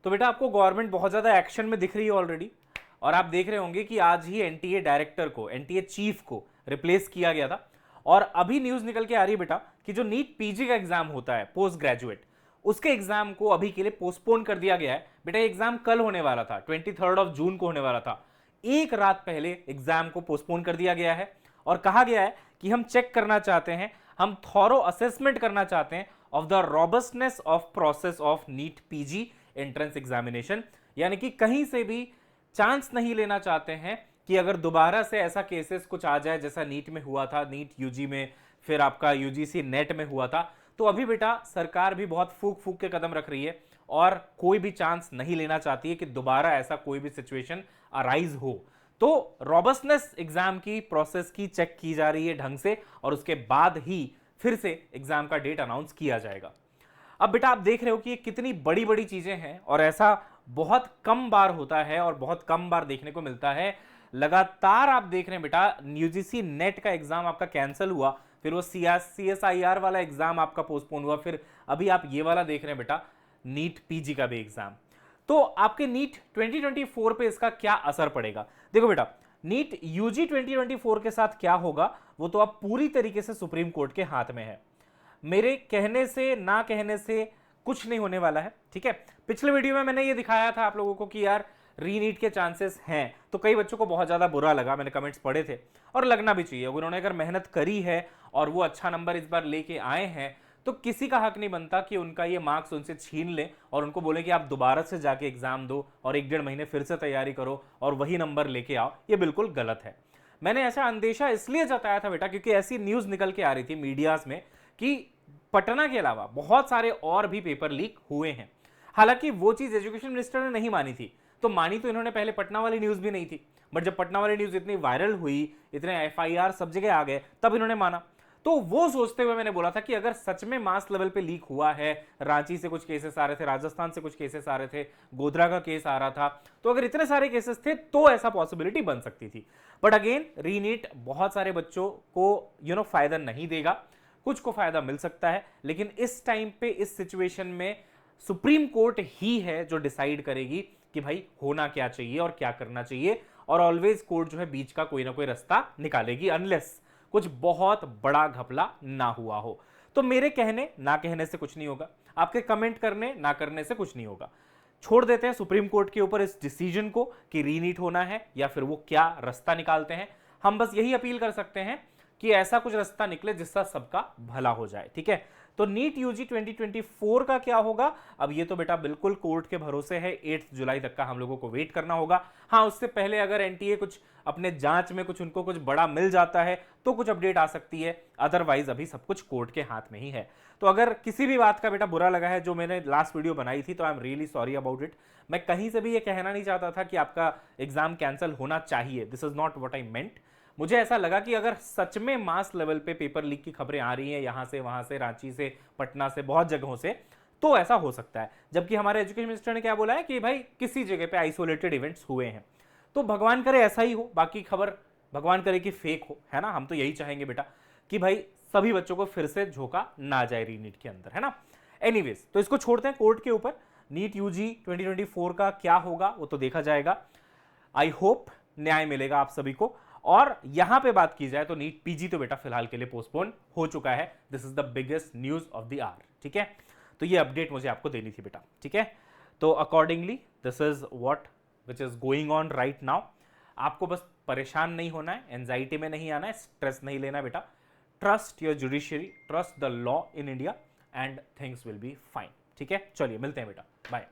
तो बेटा आपको गवर्नमेंट बहुत ज़्यादा एक्शन में दिख रही है ऑलरेडी, और आप देख रहे होंगे कि आज ही एनटीए डायरेक्टर को, एनटीए चीफ को रिप्लेस किया गया था। और अभी न्यूज़ निकल के आ रही है बेटा कि जो नीट पीजी का एग्जाम होता है पोस्ट ग्रेजुएट, उसके एग्जाम को अभी के लिए पोस्टपोन कर दिया गया है। बेटा एग्जाम कल होने वाला था, 23 जून को होने वाला था, एक रात पहले एग्जाम को पोस्टपोन कर दिया गया है। और कहा गया है कि हम चेक करना चाहते हैं, हम थॉरो असेसमेंट करना चाहते हैं of the robustness of process of NEET PG entrance examination, यानी कि कहीं से भी चांस नहीं लेना चाहते हैं कि अगर दोबारा से ऐसा केसेस कुछ आ जाए जैसा नीट में हुआ था, नीट यूजी में, फिर आपका यूजीसी नेट में हुआ था। तो अभी बेटा सरकार भी बहुत फूक फूक के कदम रख रही है और कोई भी चांस नहीं लेना चाहती है कि दोबारा ऐसा कोई भी सिचुएशन अराइज हो। तो रॉबस्टनेस एग्जाम की प्रोसेस की चेक की जा रही है ढंग से, और उसके बाद ही फिर से एग्जाम का डेट अनाउंस किया जाएगा। अब बेटा आप देख रहे हो कि ये कितनी बड़ी बड़ी चीजें हैं, और ऐसा बहुत कम बार होता है और बहुत कम बार देखने को मिलता है। लगातार आप देख रहे हैं बेटा, यूजीसी नेट का एग्जाम आपका कैंसिल हुआ, फिर वो सीएसआईआर वाला एग्जाम आपका पोस्टपोन हुआ, फिर अभी आप ये वाला देख रहे हैं बेटा, नीट पीजी का भी एग्जाम। तो आपके नीट 2024 पे इसका क्या असर पड़ेगा? देखो बेटा, नीट यूजी 2024 के साथ क्या होगा वो तो अब पूरी तरीके से सुप्रीम कोर्ट के हाथ में है। मेरे कहने से ना कहने से कुछ नहीं होने वाला है, ठीक है। पिछले वीडियो में मैंने ये दिखाया था आप लोगों को कि यार रीनीट के चांसेस हैं, तो कई बच्चों को बहुत ज़्यादा बुरा लगा, मैंने कमेंट्स पढ़े थे, और लगना भी चाहिए। उन्होंने अगर मेहनत करी है और वो अच्छा नंबर इस बार लेके आए हैं, तो किसी का हक नहीं बनता कि उनका ये मार्क्स उनसे छीन ले और उनको बोले कि आप दोबारा से जाके एग्जाम दो और 1-1.5 महीने फिर से तैयारी करो और वही नंबर लेके आओ। ये बिल्कुल गलत है। मैंने ऐसा अंदेशा इसलिए जताया था बेटा क्योंकि ऐसी न्यूज़ निकल के आ रही थी मीडियाज में कि पटना के अलावा बहुत सारे और भी पेपर लीक हुए हैं। हालांकि वो चीज़ एजुकेशन मिनिस्टर ने नहीं मानी थी, तो मानी तो इन्होंने पहले पटना वाली न्यूज़ भी नहीं थी, बट जब पटना वाली न्यूज़ इतनी वायरल हुई, इतने एफआईआर सब जगह आ गए, तब इन्होंने माना। तो वो सोचते हुए मैंने बोला था कि अगर सच में मास लेवल पे लीक हुआ है, रांची से कुछ केसेस आ रहे थे, राजस्थान से कुछ केसेस आ रहे थे, गोधरा का केस आ रहा था, तो अगर इतने सारे केसेस थे तो ऐसा पॉसिबिलिटी बन सकती थी। बट अगेन रीनीट बहुत सारे बच्चों को फायदा नहीं देगा, कुछ को फायदा मिल सकता है, लेकिन इस टाइम पे इस सिचुएशन में सुप्रीम कोर्ट ही है जो डिसाइड करेगी कि भाई होना क्या चाहिए और क्या करना चाहिए। और ऑलवेज कोर्ट जो है बीच का कोई ना कोई रास्ता निकालेगी, अनलेस कुछ बहुत बड़ा घपला ना हुआ हो। तो मेरे कहने ना कहने से कुछ नहीं होगा, आपके कमेंट करने ना करने से कुछ नहीं होगा। छोड़ देते हैं सुप्रीम कोर्ट के ऊपर इस डिसीजन को कि रीनीट होना है या फिर वो क्या रास्ता निकालते हैं। हम बस यही अपील कर सकते हैं कि ऐसा कुछ रास्ता निकले जिससे सबका भला हो जाए, ठीक है। तो नीट यूजी 2024 का क्या होगा, अब ये तो बेटा बिल्कुल कोर्ट के भरोसे है। 8 जुलाई तक का हम लोगों को वेट करना होगा। हाँ, उससे पहले अगर एनटीए कुछ अपने जांच में कुछ उनको कुछ बड़ा मिल जाता है तो कुछ अपडेट आ सकती है, अदरवाइज अभी सब कुछ कोर्ट के हाथ में ही है। तो अगर किसी भी बात का बेटा बुरा लगा है जो मैंने लास्ट वीडियो बनाई थी, तो I am really sorry about it. मैं कहीं से भी ये कहना नहीं चाहता था कि आपका एग्जाम कैंसिल होना चाहिए, this is not what I meant. मुझे ऐसा लगा कि अगर सच में मास लेवल पे पेपर लीक की खबरें आ रही हैं यहां से वहां से, रांची से, पटना से, बहुत जगहों से, तो ऐसा हो सकता है। जबकि हमारे एजुकेशन मिनिस्टर ने क्या बोला है कि भाई किसी जगह पे आइसोलेटेड इवेंट्स हुए हैं, तो भगवान करे ऐसा ही हो, बाकी खबर भगवान करे कि फेक हो, है ना। हम तो यही चाहेंगे बेटा कि भाई सभी बच्चों को फिर से झोंका ना जाए रीनीट के अंदर, है ना। एनीवेज, तो इसको छोड़ते हैं कोर्ट के ऊपर। नीट यूजी 2024 का क्या होगा वो तो देखा जाएगा। आई होप न्याय मिलेगा आप सभी को। और यहां पे बात की जाए तो नीट पीजी तो बेटा फिलहाल के लिए पोस्टपोन हो चुका है। This is the biggest news of the hour, ठीक है। तो ये अपडेट मुझे आपको देनी थी बेटा, ठीक है। तो accordingly this is what which is going on right now. आपको बस परेशान नहीं होना है, एंजाइटी में नहीं आना है, स्ट्रेस नहीं लेना बेटा। Trust your judiciary, trust the law in India and things will be fine, ठीक है। चलिए मिलते हैं बेटा, बाय।